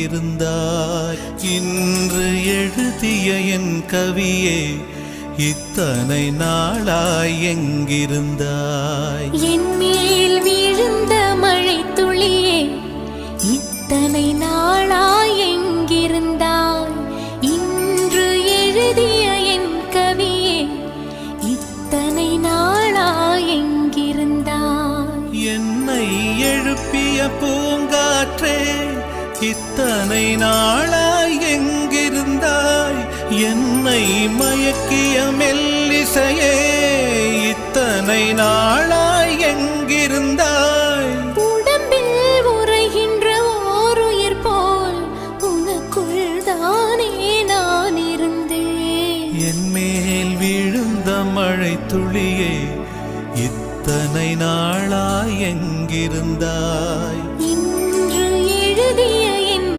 இருந்தாய். இன்று எழுதிய என் கவியே, இத்தனை நாளாய் எங்கிருந்தாய்? என் மேல் விழுந்த மழை துளியே, இத்தனை நாளாய் எங்கிருந்தாய்? இன்று எழுதிய என் கவியே, இத்தனை நாளாய் எங்கிருந்தாய்? என்னை எழுப்பிய பூங்காற்றே, இத்தனை நாளாய் எங்கிருந்தாய்? என்னை மயக்கிய மெல்லிசையே, இத்தனை நாளாய் எங்கிருந்தாய்? உடம்பில் உறைகின்ற ஓருயிர் போல் உனக்குள் தானே நான் இருந்தேன். என் மேல் விழுந்த மழை துளியே, இத்தனை நாளாய் எங்கிருந்தாய்?